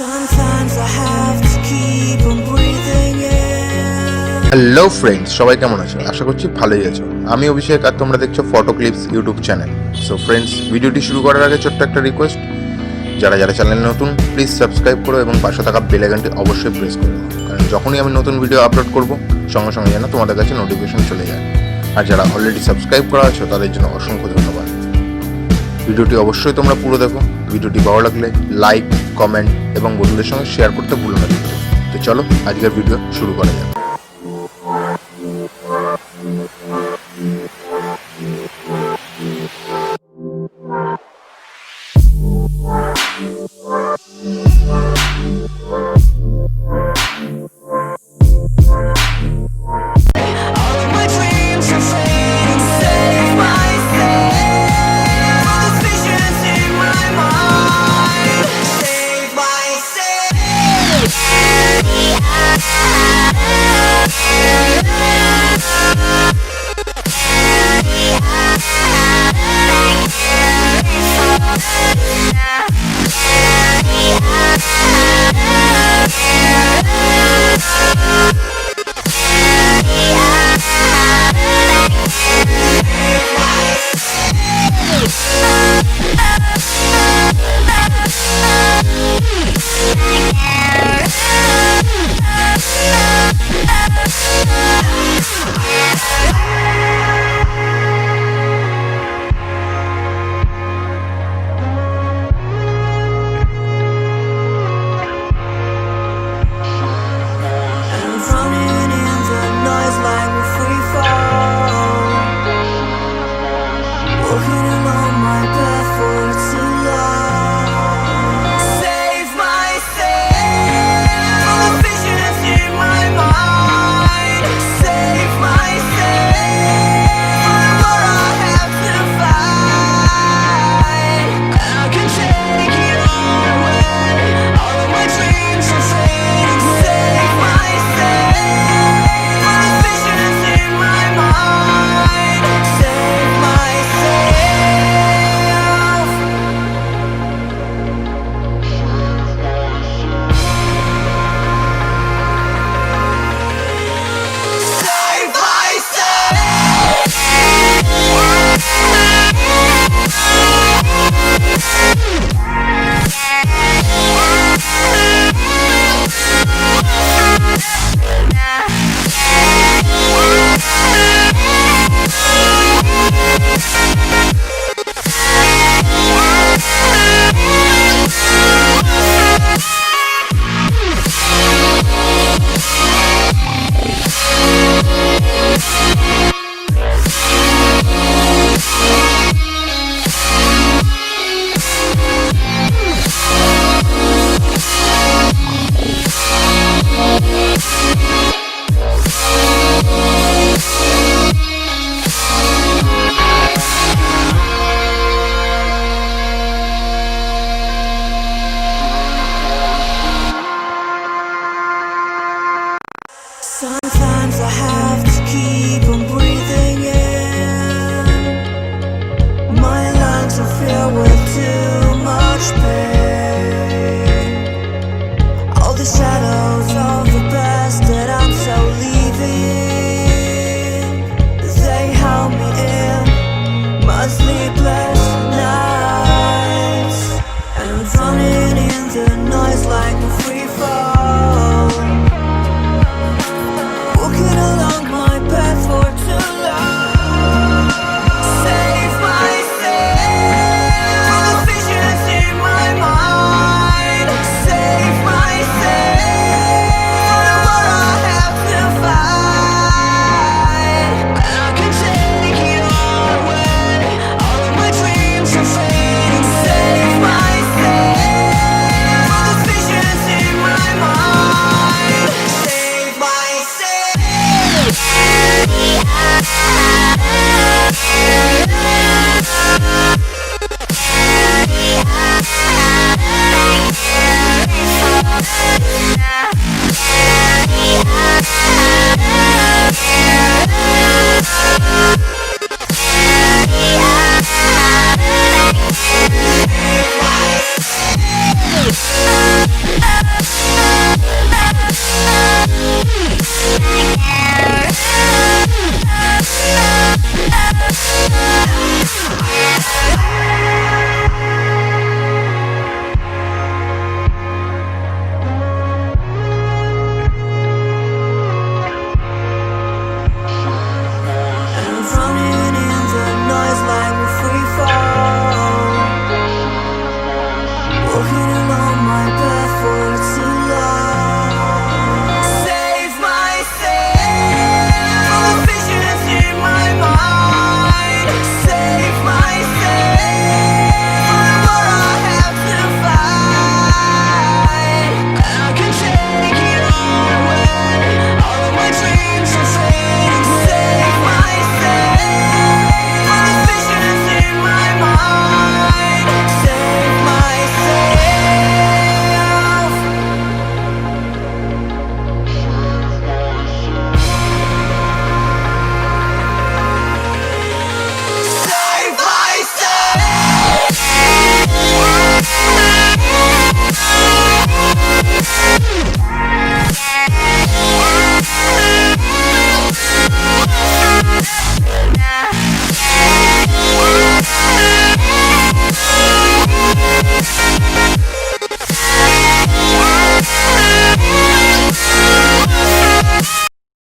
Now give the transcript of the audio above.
Sometimes I have to keep on breathing in. Hello friends, সবাই কেমন আছো? আশা করছি ভালোই আছো। আমি অভিষেক আর তোমরা দেখছো photo clips YouTube channel. So friends, ভিডিওটি শুরু করার আগে ছোট্ট একটা রিকোয়েস্ট, যারা যারা চ্যানেলে নতুন প্লিজ সাবস্ক্রাইব করো এবং পাশে থাকা বেল আইকনটি অবশ্যই প্রেস করো, কারণ যখনই আমি নতুন ভিডিও আপলোড করব সঙ্গে সঙ্গে যেন তোমাদের কাছে নোটিফিকেশন চলে যায়। আর যারা অলরেডি সাবস্ক্রাইব করা আছো তাদের জন্য অসংখ্য ধন্যবাদ। ভিডিওটি অবশ্যই তোমরা পুরো দেখো। ভিডিওটি ভালো লাগলে লাইক, কমেন্ট এবং বন্ধুদের সঙ্গে শেয়ার করতে ভুলো না। তো চলো আজকের ভিডিও শুরু করা যাক।